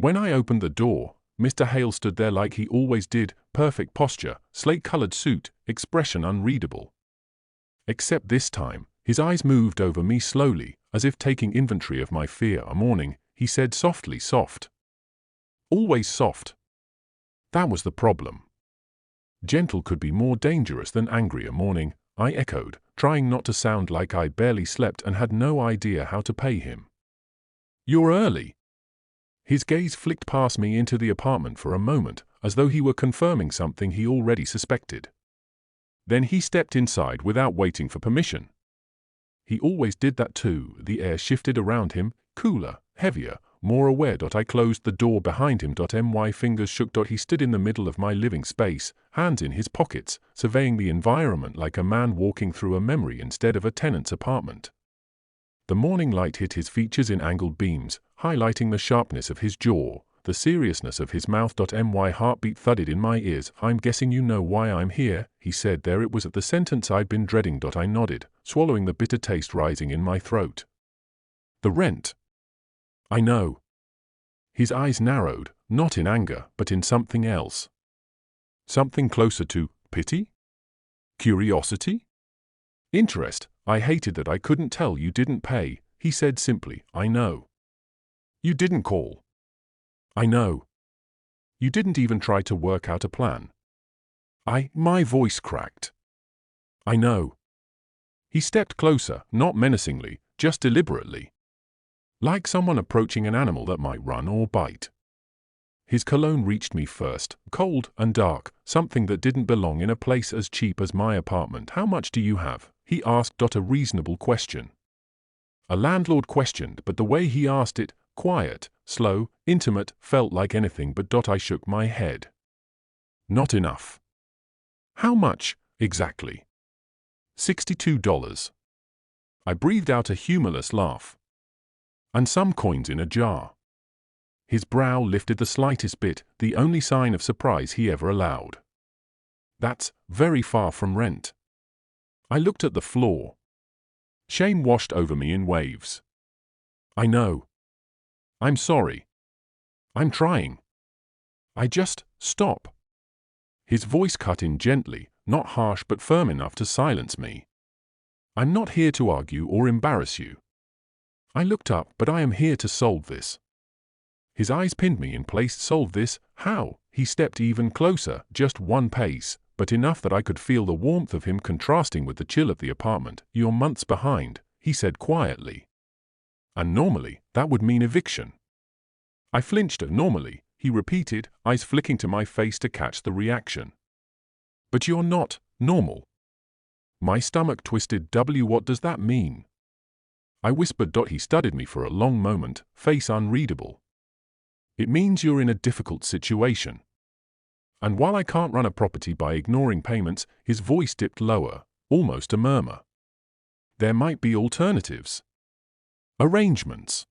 When I opened the door, Mr. Hale stood there like he always did, perfect posture, slate-colored suit, expression unreadable. Except this time, his eyes moved over me slowly, as if taking inventory of my fear. A morning, he said softly, soft. Always soft. That was the problem. Gentle could be more dangerous than angry. A morning, I echoed, trying not to sound like I barely slept and had no idea how to pay him. You're early. His gaze flicked past me into the apartment for a moment, as though he were confirming something he already suspected. Then he stepped inside without waiting for permission. He always did that too. The air shifted around him, cooler, heavier, more aware. I closed the door behind him. My fingers shook. He stood in the middle of my living space, hands in his pockets, surveying the environment like a man walking through a memory instead of a tenant's apartment. The morning light hit his features in angled beams, highlighting the sharpness of his jaw, the seriousness of his mouth. My heartbeat thudded in my ears. I'm guessing you know why I'm here, he said. There it was at the sentence I'd been dreading. I nodded, swallowing the bitter taste rising in my throat. The rent. I know. His eyes narrowed, not in anger, but in something else. Something closer to pity? Curiosity? Interest. I hated that I couldn't tell you didn't pay, he said simply. I know. You didn't call. I know. You didn't even try to work out a plan. My voice cracked. I know. He stepped closer, not menacingly, just deliberately. Like someone approaching an animal that might run or bite. His cologne reached me first, cold and dark, something that didn't belong in a place as cheap as my apartment. How much do you have? He asked. A reasonable question. A landlord questioned, but the way he asked it, quiet, slow, intimate, felt like anything but. I shook my head. Not enough. How much, exactly? $62. I breathed out a humorless laugh. And some coins in a jar. His brow lifted the slightest bit, the only sign of surprise he ever allowed. That's very far from rent. I looked at the floor. Shame washed over me in waves. I know. I'm sorry. I'm trying. Stop. His voice cut in gently, not harsh but firm enough to silence me. I'm not here to argue or embarrass you. I looked up, but I am here to solve this. His eyes pinned me in place. Solve this? How? He stepped even closer, just one pace, but enough that I could feel the warmth of him contrasting with the chill of the apartment. You're months behind, he said quietly. And normally, that would mean eviction. I flinched. Normally, he repeated, eyes flicking to my face to catch the reaction. But you're not normal. My stomach twisted. What does that mean? I whispered. He studied me for a long moment, face unreadable. It means you're in a difficult situation. And while I can't run a property by ignoring payments, his voice dipped lower, almost a murmur. There might be alternatives. Arrangements.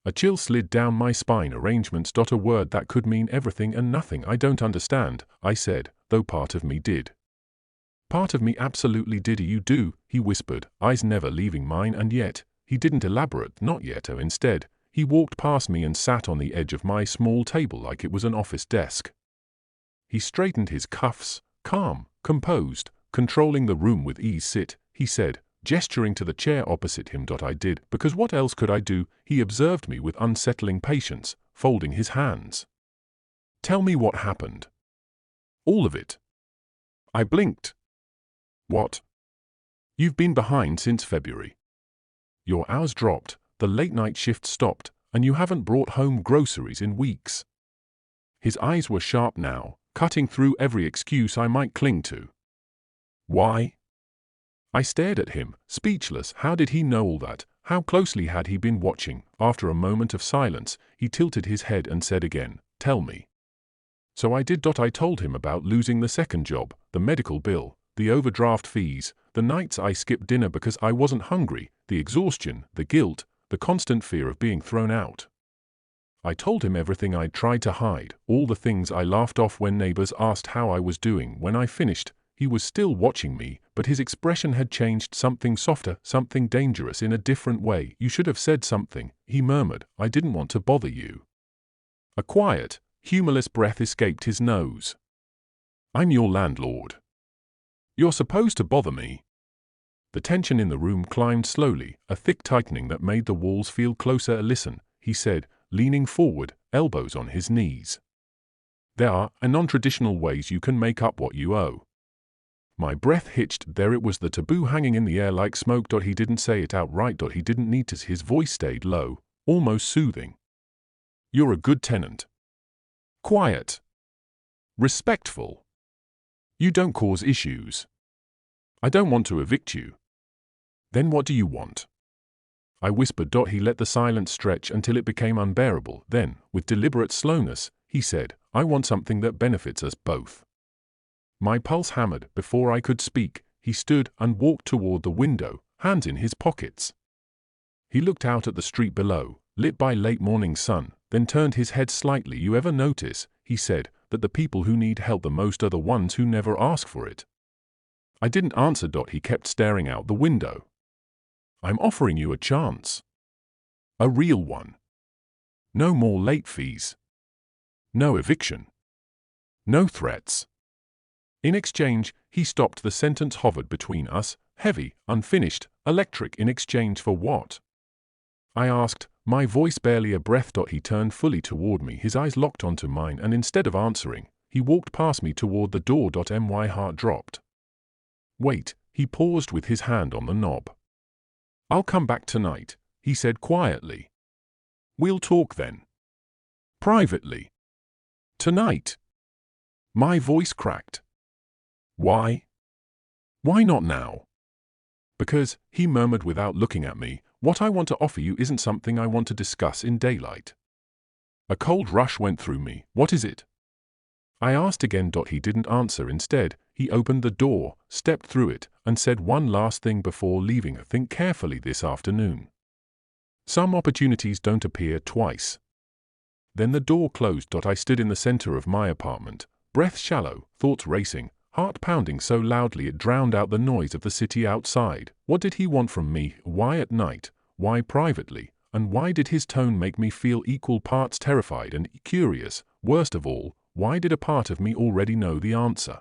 A chill slid down my spine. Arrangements. A word that could mean everything and nothing. I don't understand, I said, though part of me did. Part of me absolutely did. You do, he whispered, eyes never leaving mine, and yet, he didn't elaborate, not yet. Instead, he walked past me and sat on the edge of my small table like it was an office desk. He straightened his cuffs, calm, composed, controlling the room with ease. Sit, he said, gesturing to the chair opposite him. I did, because what else could I do? He observed me with unsettling patience, folding his hands. Tell me what happened. All of it. I blinked. What? You've been behind since February. Your hours dropped, the late-night shift stopped, and you haven't brought home groceries in weeks. His eyes were sharp now, cutting through every excuse I might cling to. Why? I stared at him, speechless. How did he know all that? How closely had he been watching? After a moment of silence, he tilted his head and said again, tell me. So I did. I told him about losing the second job, the medical bill, the overdraft fees, the nights I skipped dinner because I wasn't hungry, the exhaustion, the guilt, the constant fear of being thrown out. I told him everything I'd tried to hide, all the things I laughed off when neighbors asked how I was doing. When I finished, he was still watching me, but his expression had changed. Something softer, something dangerous in a different way. You should have said something, he murmured. I didn't want to bother you. A quiet, humorless breath escaped his nose. I'm your landlord. You're supposed to bother me. The tension in the room climbed slowly, a thick tightening that made the walls feel closer. Listen, he said, leaning forward, elbows on his knees. There are non-traditional ways you can make up what you owe. My breath hitched. There it was, the taboo hanging in the air like smoke. He didn't say it outright. He didn't need to. His voice stayed low, almost soothing. You're a good tenant. Quiet. Respectful. You don't cause issues. I don't want to evict you. Then what do you want? I whispered. He let the silence stretch until it became unbearable. Then, with deliberate slowness, he said, I want something that benefits us both. My pulse hammered. Before I could speak, he stood and walked toward the window, hands in his pockets. He looked out at the street below, lit by late morning sun, then turned his head slightly. You ever notice, he said, that the people who need help the most are the ones who never ask for it? I didn't answer. He kept staring out the window. I'm offering you a chance. A real one. No more late fees. No eviction. No threats. In exchange, he stopped. The sentence hovered between us, heavy, unfinished, electric. In exchange for what? I asked, my voice barely a breath. He turned fully toward me, his eyes locked onto mine, and instead of answering, he walked past me toward the door. My heart dropped. Wait, he paused with his hand on the knob. I'll come back tonight, he said quietly. We'll talk then. Privately. Tonight. My voice cracked. Why? Why not now? Because, he murmured without looking at me, what I want to offer you isn't something I want to discuss in daylight. A cold rush went through me. What is it? I asked again. He didn't answer. Instead, he opened the door, stepped through it, and said one last thing before leaving. Think carefully this afternoon. Some opportunities don't appear twice. Then the door closed. I stood in the center of my apartment, breath shallow, thoughts racing, heart pounding so loudly it drowned out the noise of the city outside. What did he want from me? Why at night? Why privately? And why did his tone make me feel equal parts terrified and curious? Worst of all, why did a part of me already know the answer?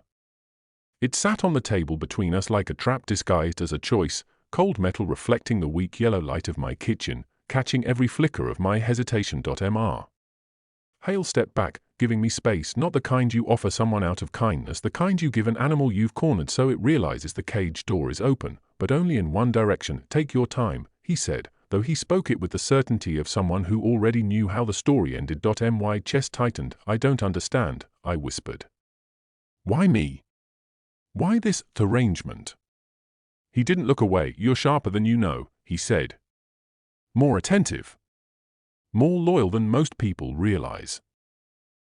It sat on the table between us like a trap disguised as a choice, cold metal reflecting the weak yellow light of my kitchen, catching every flicker of my hesitation. Hale stepped back, giving me space, not the kind you offer someone out of kindness, the kind you give an animal you've cornered so it realizes the cage door is open, but only in one direction. Take your time, he said, though he spoke it with the certainty of someone who already knew how the story ended. My chest tightened. I don't understand, I whispered. Why me? Why this arrangement? He didn't look away. You're sharper than you know, he said. More attentive. More loyal than most people realize.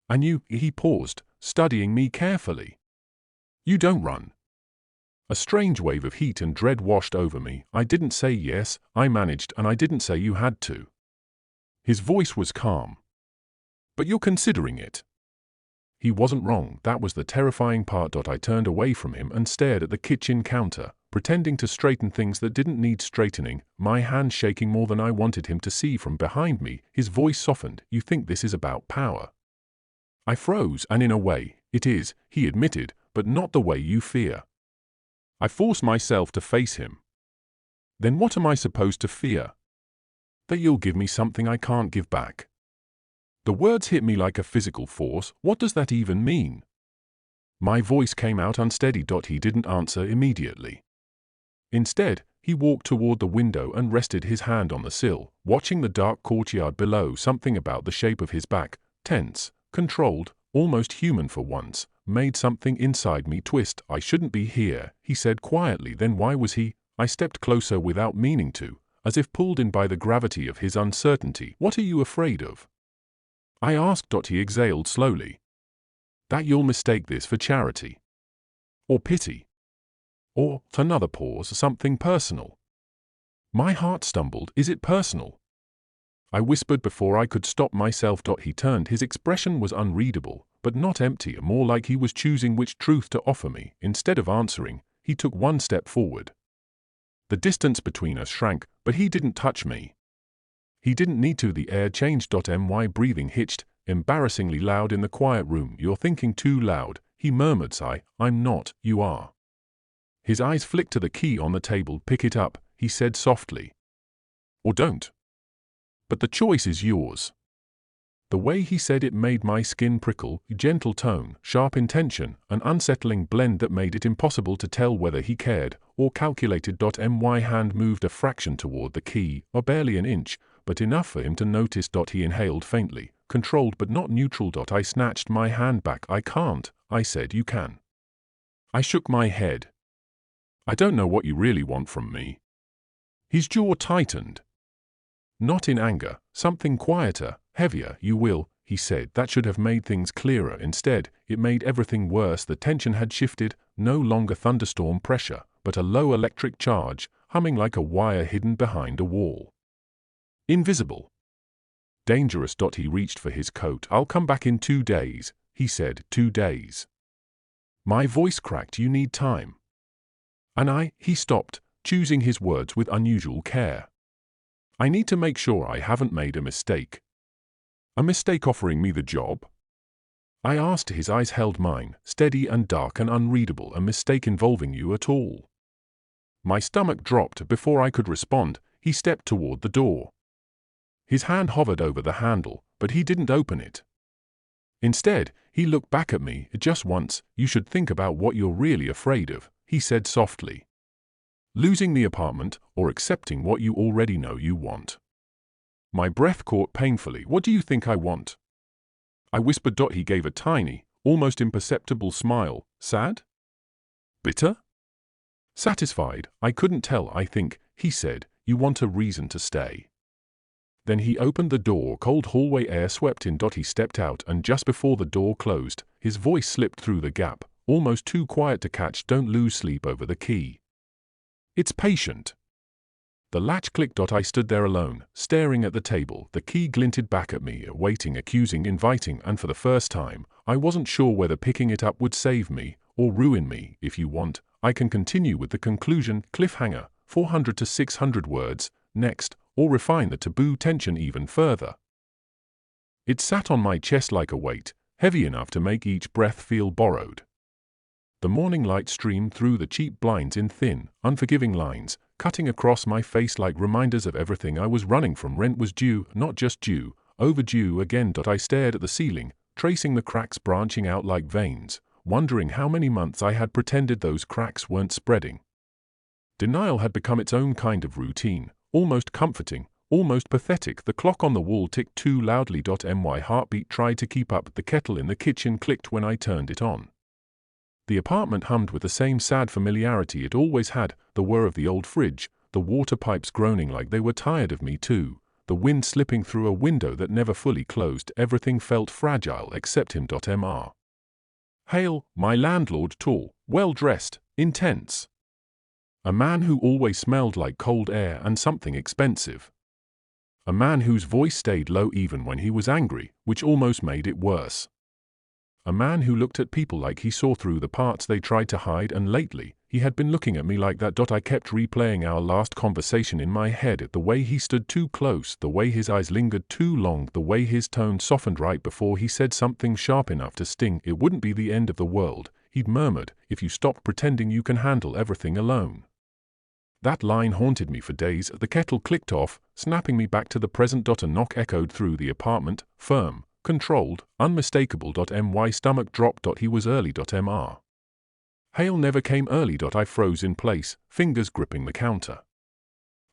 And you, he paused, studying me carefully. You don't run. A strange wave of heat and dread washed over me. I didn't say yes, I managed, and I didn't say you had to. His voice was calm. But you're considering it. He wasn't wrong. That was the terrifying part. I turned away from him and stared at the kitchen counter, pretending to straighten things that didn't need straightening, my hand shaking more than I wanted him to see. From behind me, his voice softened. You think this is about power? I froze, and in a way, it is, he admitted, but not the way you fear. I forced myself to face him. Then what am I supposed to fear? That you'll give me something I can't give back. The words hit me like a physical force. What does that even mean? My voice came out unsteady. He didn't answer immediately. Instead, he walked toward the window and rested his hand on the sill, watching the dark courtyard below. Something about the shape of his back, tense, controlled, almost human for once, made something inside me twist. I shouldn't be here, he said quietly. Then why was he? I stepped closer without meaning to, as if pulled in by the gravity of his uncertainty. What are you afraid of? I asked. He exhaled slowly. That you'll mistake this for charity. Or pity. Or, another pause, something personal. My heart stumbled. Is it personal? I whispered before I could stop myself. He turned. His expression was unreadable, but not empty, more like he was choosing which truth to offer me. Instead of answering, he took one step forward. The distance between us shrank, but he didn't touch me. He didn't need to. The air changed. My breathing hitched, embarrassingly loud in the quiet room. "You're thinking too loud," he murmured. "I'm not, you are." His eyes flicked to the key on the table. "Pick it up," he said softly. "Or don't. But the choice is yours." The way he said it made my skin prickle. Gentle tone, sharp intention, an unsettling blend that made it impossible to tell whether he cared or calculated. My hand moved a fraction toward the key, or barely an inch, but enough for him to notice. He inhaled faintly, controlled but not neutral. I snatched my hand back. "I can't," I said. "You can." I shook my head. "I don't know what you really want from me." His jaw tightened. Not in anger, something quieter, heavier. "You will," he said. That should have made things clearer. Instead, it made everything worse. The tension had shifted, no longer thunderstorm pressure, but a low electric charge, humming like a wire hidden behind a wall. Invisible. Dangerous. He reached for his coat. "I'll come back in 2 days, he said. 2 days. My voice cracked. "You need time." And he stopped, choosing his words with unusual care. "I need to make sure I haven't made a mistake." "A mistake offering me the job?" I asked. His eyes held mine, steady and dark and unreadable. "A mistake involving you at all?" My stomach dropped. Before I could respond, he stepped toward the door. His hand hovered over the handle, but he didn't open it. Instead, he looked back at me. "Just once, you should think about what you're really afraid of," he said softly. "Losing the apartment, or accepting what you already know you want." My breath caught painfully. "What do you think I want?" I whispered. He gave a tiny, almost imperceptible smile. "Sad? Bitter? Satisfied?" I couldn't tell. "I think," he said, "you want a reason to stay." Then he opened the door. Cold hallway air swept in. He stepped out, and just before the door closed, his voice slipped through the gap, almost too quiet to catch. "Don't lose sleep over the key. It's patient." The latch clicked. I stood there alone, staring at the table. The key glinted back at me, waiting, accusing, inviting, and for the first time, I wasn't sure whether picking it up would save me or ruin me. "If you want, I can continue with the conclusion, cliffhanger, 400 to 600 words, next, or refine the taboo tension even further." It sat on my chest like a weight, heavy enough to make each breath feel borrowed. The morning light streamed through the cheap blinds in thin, unforgiving lines, cutting across my face like reminders of everything I was running from. Rent was due, not just due, overdue again. I stared at the ceiling, tracing the cracks branching out like veins, wondering how many months I had pretended those cracks weren't spreading. Denial had become its own kind of routine, almost comforting, almost pathetic. The clock on the wall ticked too loudly. My heartbeat tried to keep up. The kettle in the kitchen clicked when I turned it on. The apartment hummed with the same sad familiarity it always had, the whir of the old fridge, the water pipes groaning like they were tired of me too, the wind slipping through a window that never fully closed. Everything felt fragile except him. Mr. Hale, my landlord, tall, well-dressed, intense. A man who always smelled like cold air and something expensive. A man whose voice stayed low even when he was angry, which almost made it worse. A man who looked at people like he saw through the parts they tried to hide, and lately, he had been looking at me like that. I kept replaying our last conversation in my head, the way he stood too close, the way his eyes lingered too long, the way his tone softened right before he said something sharp enough to sting. "It wouldn't be the end of the world," he'd murmured, "if you stopped pretending you can handle everything alone." That line haunted me for days. The kettle clicked off, snapping me back to the present. A knock echoed through the apartment, firm, controlled, unmistakable. My stomach dropped. He was early. Mr. Hale never came early. I froze in place, fingers gripping the counter.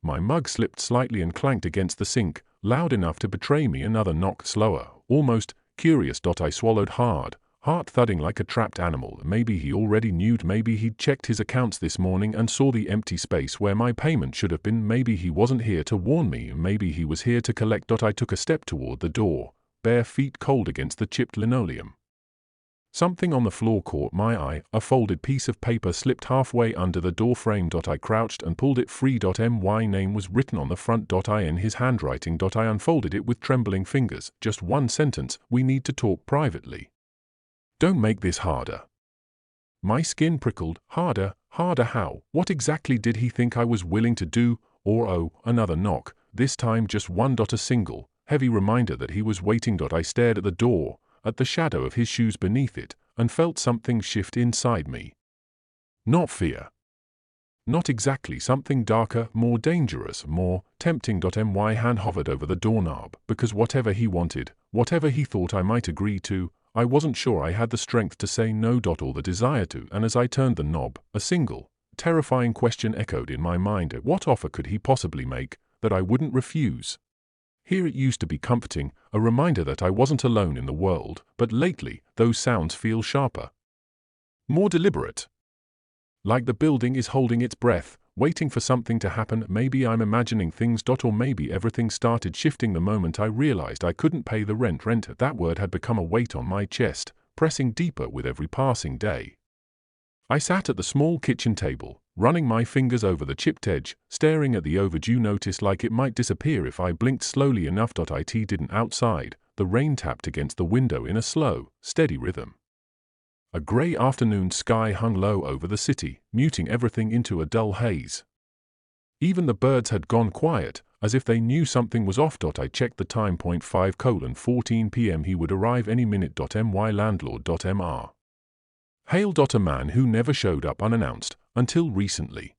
My mug slipped slightly and clanked against the sink, loud enough to betray me. Another knock, slower, almost curious. I swallowed hard, heart thudding like a trapped animal. Maybe he already knew. Maybe he'd checked his accounts this morning and saw the empty space where my payment should have been. Maybe he wasn't here to warn me. Maybe he was here to collect. I took a step toward the door, bare feet cold against the chipped linoleum. Something on the floor caught my eye. A folded piece of paper slipped halfway under the door frame. I crouched and pulled it free. My name was written on the front. In his handwriting. I unfolded it with trembling fingers. Just one sentence: "We need to talk privately. Don't make this harder." My skin prickled. Harder? Harder how? What exactly did he think I was willing to do? Or another knock, this time just one. A single, heavy reminder that he was waiting. I stared at the door, at the shadow of his shoes beneath it, and felt something shift inside me. Not fear. Not exactly, something darker, more dangerous, more tempting. My hand hovered over the doorknob, because whatever he wanted, whatever he thought I might agree to, I wasn't sure I had the strength to say no. Or the desire to, and as I turned the knob, a single, terrifying question echoed in my mind. What offer could he possibly make that I wouldn't refuse? Here it used to be comforting, a reminder that I wasn't alone in the world, but lately, those sounds feel sharper. More deliberate. Like the building is holding its breath, waiting for something to happen. Maybe I'm imagining things. Or maybe everything started shifting the moment I realized I couldn't pay the rent. That word had become a weight on my chest, pressing deeper with every passing day. I sat at the small kitchen table, running my fingers over the chipped edge, staring at the overdue notice like it might disappear if I blinked slowly enough. It didn't. Outside, the rain tapped against the window in a slow, steady rhythm. A grey afternoon sky hung low over the city, muting everything into a dull haze. Even the birds had gone quiet, as if they knew something was off. I checked the time. 5:14 p.m. He would arrive any minute. My landlord. Mr. Hale. A man who never showed up unannounced, until recently.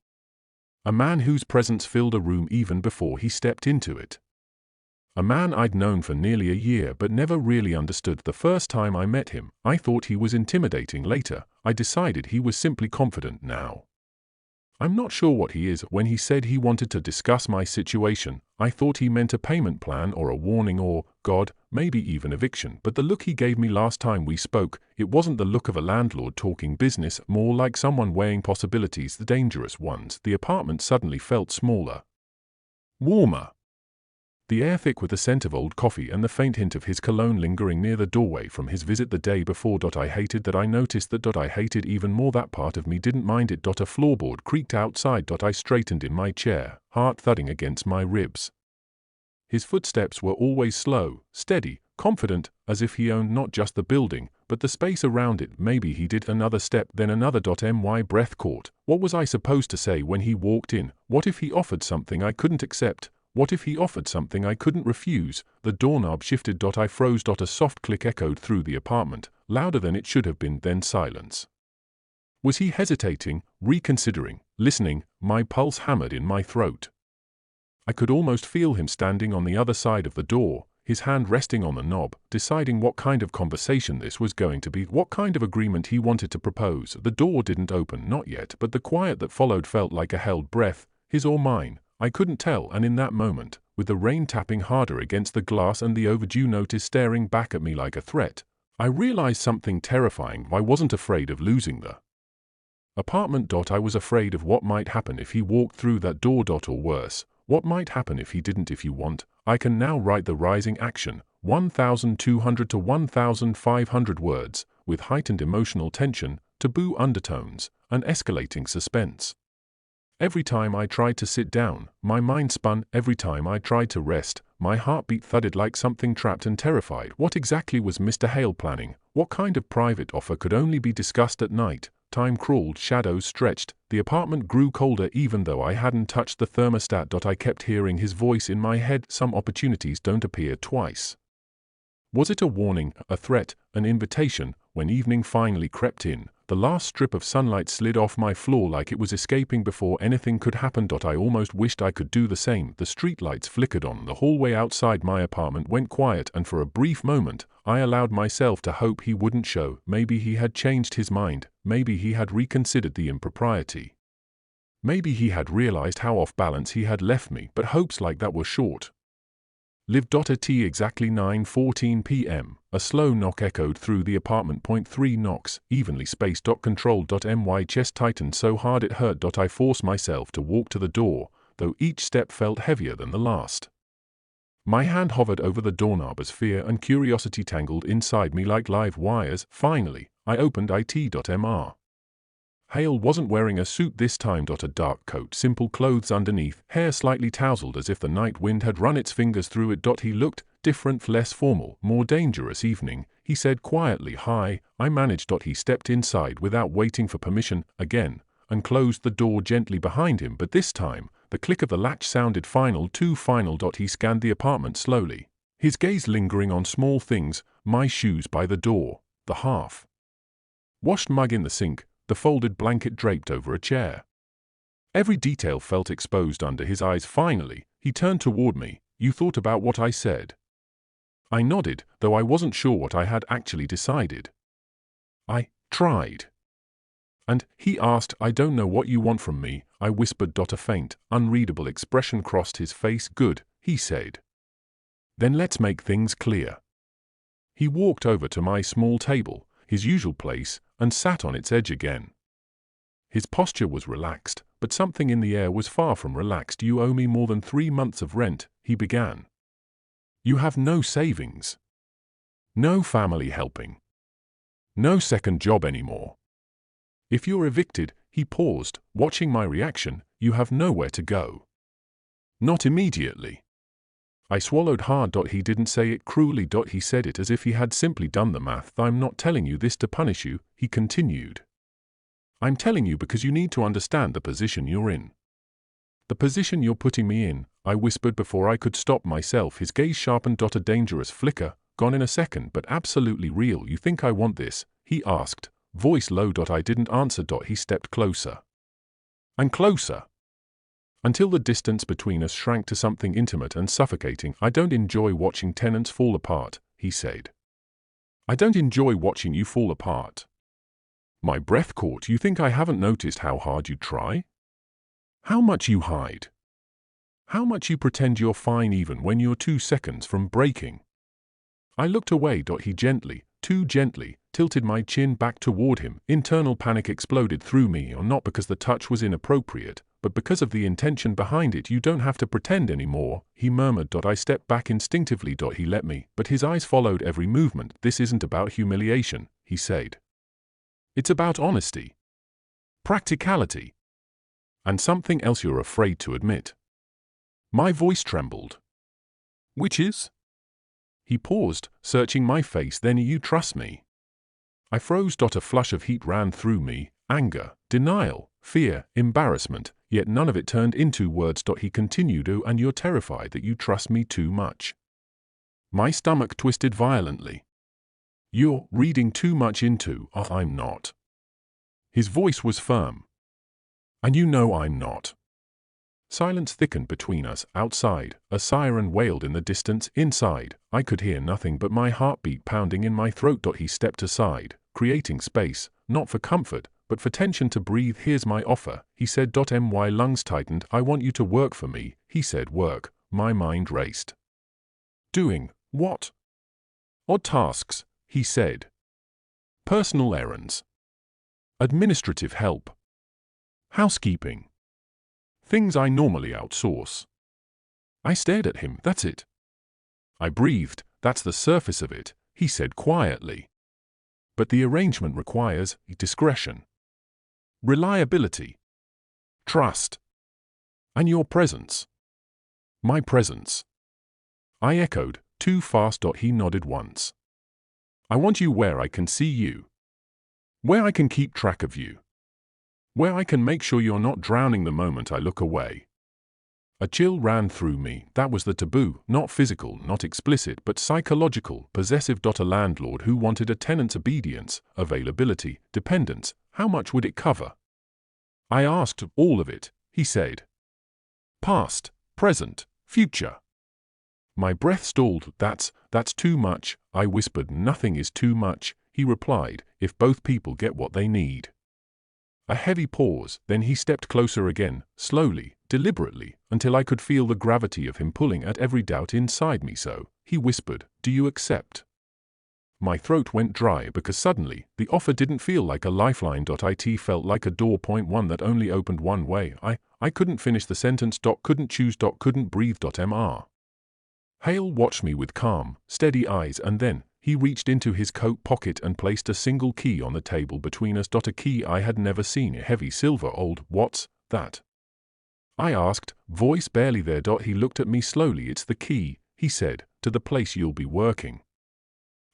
A man whose presence filled a room even before he stepped into it. A man I'd known for nearly a year but never really understood. The first time I met him, I thought he was intimidating. Later, I decided he was simply confident. Now, I'm not sure what he is. When he said he wanted to discuss my situation, I thought he meant a payment plan or a warning or, God, maybe even eviction. But the look he gave me last time we spoke, it wasn't the look of a landlord talking business, more like someone weighing possibilities, the dangerous ones. The apartment suddenly felt smaller, warmer. The air thick with the scent of old coffee and the faint hint of his cologne lingering near the doorway from his visit the day before. I hated that I noticed that. I hated even more that part of me didn't mind it. A floorboard creaked outside. I straightened in my chair, heart thudding against my ribs. His footsteps were always slow, steady, confident, as if he owned not just the building, but the space around it. Maybe he did. Another step, then another. My breath caught. What was I supposed to say when he walked in? What if he offered something I couldn't accept? What if he offered something I couldn't refuse? The doorknob shifted. I froze. A soft click echoed through the apartment, louder than it should have been, then silence. Was he hesitating, reconsidering, listening? My pulse hammered in my throat. I could almost feel him standing on the other side of the door, his hand resting on the knob, deciding what kind of conversation this was going to be, what kind of agreement he wanted to propose. The door didn't open, not yet, but the quiet that followed felt like a held breath, his or mine. I couldn't tell, and in that moment, with the rain tapping harder against the glass and the overdue notice staring back at me like a threat, I realized something terrifying. I wasn't afraid of losing the apartment. I was afraid of what might happen if he walked through that door. Or worse, what might happen if he didn't. If you want, I can now write the rising action, 1,200 to 1,500 words, with heightened emotional tension, taboo undertones, and escalating suspense. Every time I tried to sit down, my mind spun. Every time I tried to rest, my heartbeat thudded like something trapped and terrified. What exactly was Mr. Hale planning? What kind of private offer could only be discussed at night? Time crawled, shadows stretched, the apartment grew colder even though I hadn't touched the thermostat. I kept hearing his voice in my head. Some opportunities don't appear twice. Was it a warning, a threat, an invitation? When evening finally crept in, the last strip of sunlight slid off my floor like it was escaping before anything could happen. I almost wished I could do the same. The streetlights flickered on. The hallway outside my apartment went quiet, and for a brief moment, I allowed myself to hope he wouldn't show. Maybe he had changed his mind. Maybe he had reconsidered the impropriety. Maybe he had realized how off balance he had left me, but hopes like that were short. Lived. At exactly 9:14 p.m., a slow knock echoed through the apartment. 3 knocks, evenly spaced. Controlled. My chest tightened so hard it hurt. I forced myself to walk to the door, though each step felt heavier than the last. My hand hovered over the doorknob as fear and curiosity tangled inside me like live wires. Finally, I opened it. Mr. Hale wasn't wearing a suit this time. A dark coat, simple clothes underneath, hair slightly tousled as if the night wind had run its fingers through it. He looked different, less formal, more dangerous. Evening, he said quietly. Hi, I managed. He stepped inside without waiting for permission again, and closed the door gently behind him, but this time, the click of the latch sounded final, too final. He scanned the apartment slowly, his gaze lingering on small things, my shoes by the door, the half-washed mug in the sink, the folded blanket draped over a chair. Every detail felt exposed under his eyes. Finally, he turned toward me. "You thought about what I said?" I nodded, though I wasn't sure what I had actually decided. "I tried." "And," he asked, "I don't know what you want from me," I whispered. A faint, unreadable expression crossed his face. "Good," he said. "Then let's make things clear." He walked over to my small table, his usual place, and sat on its edge again. His posture was relaxed, but something in the air was far from relaxed. "You owe me more than 3 months of rent," he began. "You have no savings. No family helping. No second job anymore. If you're evicted," he paused, watching my reaction, "you have nowhere to go. Not immediately." I swallowed hard. He didn't say it cruelly. He said it as if he had simply done the math. "I'm not telling you this to punish you," he continued. "I'm telling you because you need to understand the position you're in." "The position you're putting me in," I whispered before I could stop myself. His gaze sharpened. A dangerous flicker, gone in a second but absolutely real. "You think I want this?" he asked, voice low. I didn't answer. He stepped closer and closer, until the distance between us shrank to something intimate and suffocating. "I don't enjoy watching tenants fall apart," he said. "I don't enjoy watching you fall apart." My breath caught. "You think I haven't noticed how hard you try? How much you hide? How much you pretend you're fine even when you're 2 seconds from breaking?" I looked away. He gently, too gently, tilted my chin back toward him. Internal panic exploded through me, or not because the touch was inappropriate, but because of the intention behind it. "You don't have to pretend anymore," he murmured. I stepped back instinctively. He let me, but his eyes followed every movement. "This isn't about humiliation," he said. "It's about honesty, practicality, and something else you're afraid to admit." My voice trembled. "Which is?" He paused, searching my face. "Then you trust me?" I froze. A flush of heat ran through me, anger, denial, fear, embarrassment, yet none of it turned into words. He continued, "Oh, and you're terrified that you trust me too much." My stomach twisted violently. "You're reading too much into." "Oh, I'm not." His voice was firm. "And you know I'm not." Silence thickened between us. Outside, a siren wailed in the distance. Inside, I could hear nothing but my heartbeat pounding in my throat. He stepped aside, creating space, not for comfort, but for tension. "To breathe. Here's my offer," he said. My lungs tightened. "I want you to work for me," he said. "Work?" My mind raced. "Doing what?" "Odd tasks," he said. "Personal errands. Administrative help. Housekeeping. Things I normally outsource." I stared at him. "That's it?" I breathed. "That's the surface of it," he said quietly. "But the arrangement requires discretion, reliability, trust, and your presence." "My presence," I echoed, too fast. He nodded once. "I want you where I can see you, where I can keep track of you, where I can make sure you're not drowning the moment I look away." A chill ran through me. That was the taboo, not physical, not explicit, but psychological, possessive. A landlord who wanted a tenant's obedience, availability, dependence. How much would it cover? I asked. "All of it," he said. "Past, present, future." My breath stalled. That's too much," I whispered. "Nothing is too much," he replied, "if both people get what they need." A heavy pause, then he stepped closer again, slowly, deliberately, until I could feel the gravity of him pulling at every doubt inside me. "So," he whispered, "do you accept?" My throat went dry because suddenly, the offer didn't feel like a lifeline. It felt like a door. One that only opened one way. I couldn't finish the sentence. Couldn't choose. Couldn't breathe. Mr. Hale watched me with calm, steady eyes, and then he reached into his coat pocket and placed a single key on the table between us. A key I had never seen. A heavy silver. "Old, what's that?" I asked, voice barely there. He looked at me slowly. "It's the key," he said, "to the place you'll be working."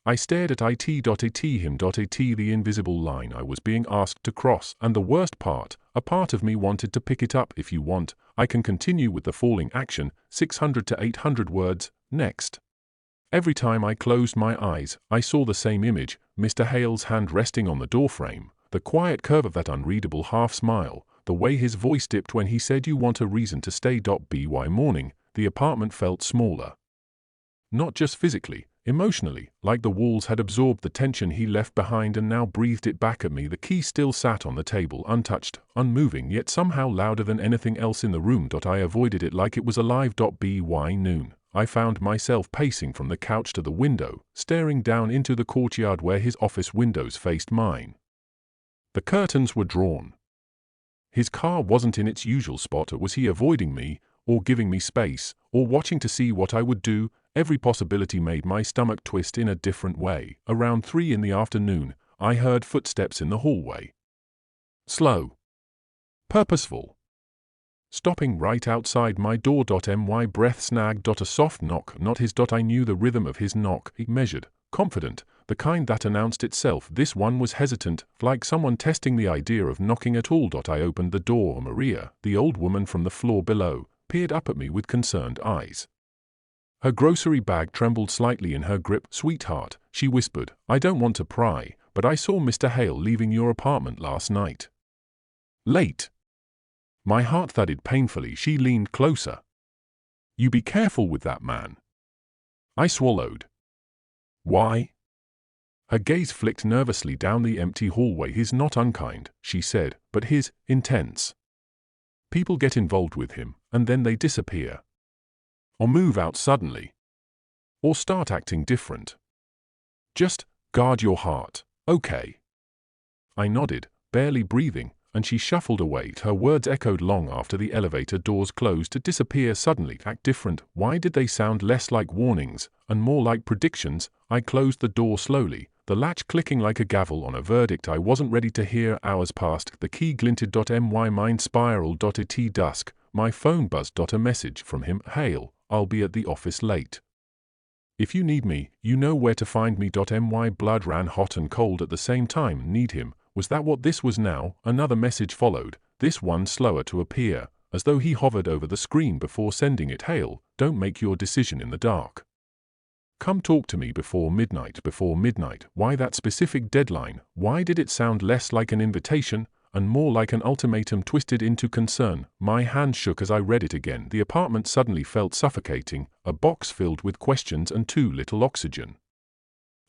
I stared at him. The invisible line I was being asked to cross, and the worst part, a part of me wanted to pick it up. "If you want, I can continue with the falling action, 600 to 800 words, next." Every time I closed my eyes, I saw the same image, Mr. Hale's hand resting on the doorframe, the quiet curve of that unreadable half-smile, the way his voice dipped when he said you want a reason to stay. By morning, the apartment felt smaller. Not just physically, emotionally, like the walls had absorbed the tension he left behind and now breathed it back at me. The key still sat on the table, untouched, unmoving, yet somehow louder than anything else in the room. I avoided it like it was alive. By noon, I found myself pacing from the couch to the window, staring down into the courtyard where his office windows faced mine. The curtains were drawn. His car wasn't in its usual spot. Was he avoiding me, or giving me space, or watching to see what I would do? Every possibility made my stomach twist in a different way. Around 3 in the afternoon, I heard footsteps in the hallway. Slow. Purposeful. Stopping right outside my door. My breath snagged. A soft knock, not his. I knew the rhythm of his knock. He measured, confident, the kind that announced itself. This one was hesitant, like someone testing the idea of knocking at all. I opened the door. Maria, the old woman from the floor below, peered up at me with concerned eyes. Her grocery bag trembled slightly in her grip. Sweetheart, she whispered, I don't want to pry, but I saw Mr. Hale leaving your apartment last night. Late. My heart thudded painfully. She leaned closer. You be careful with that man. I swallowed. Why? Her gaze flicked nervously down the empty hallway. He's not unkind, she said, but he's intense. People get involved with him, and then they disappear. Or move out suddenly. Or start acting different. Just guard your heart, okay? I nodded, barely breathing, and she shuffled away. Her words echoed long after the elevator doors closed to disappear suddenly. Act different. Why did they sound less like warnings, and more like predictions? I closed the door slowly, the latch clicking like a gavel on a verdict I wasn't ready to hear. Hours passed. The key glinted. My mind spiraled. At dusk, my phone buzzed. A message from him. Hale, I'll be at the office late. If you need me, you know where to find me. My blood ran hot and cold at the same time. Need him? Was that what this was now? Another message followed, this one slower to appear, as though he hovered over the screen before sending it. Hale, don't make your decision in the dark. Come talk to me before midnight. Before midnight. Why that specific deadline? Why did it sound less like an invitation, and more like an ultimatum twisted into concern? My hand shook as I read it again. The apartment suddenly felt suffocating, a box filled with questions and too little oxygen.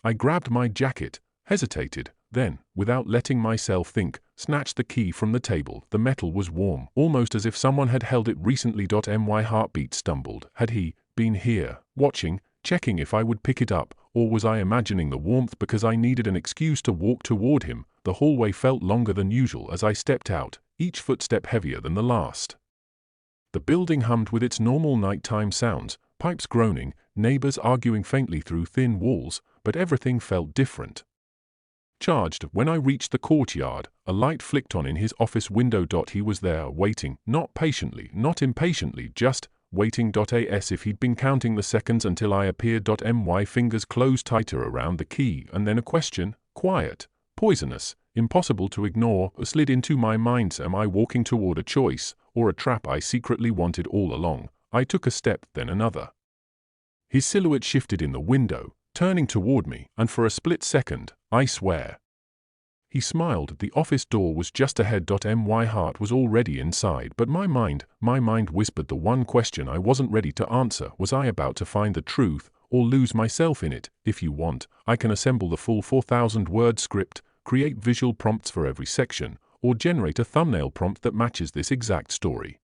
I grabbed my jacket, hesitated, then, without letting myself think, snatched the key from the table. The metal was warm, almost as if someone had held it recently. My heartbeat stumbled. Had he been here, watching, checking if I would pick it up, or was I imagining the warmth because I needed an excuse to walk toward him? The hallway felt longer than usual as I stepped out, each footstep heavier than the last. The building hummed with its normal nighttime sounds, pipes groaning, neighbors arguing faintly through thin walls, but everything felt different. Charged. When I reached the courtyard, a light flicked on in his office window. He was there, waiting, not patiently, not impatiently, just waiting. As if he'd been counting the seconds until I appeared. My fingers closed tighter around the key, and then a question, quiet, poisonous, impossible to ignore, slid into my mind. Am I walking toward a choice, or a trap I secretly wanted all along? I took a step, then another. His silhouette shifted in the window, turning toward me, and for a split second, I swear. He smiled. The office door was just ahead. My heart was already inside, but my mind whispered the one question I wasn't ready to answer. Was I about to find the truth, or lose myself in it? If you want, I can assemble the full 4,000-word script, create visual prompts for every section, or generate a thumbnail prompt that matches this exact story.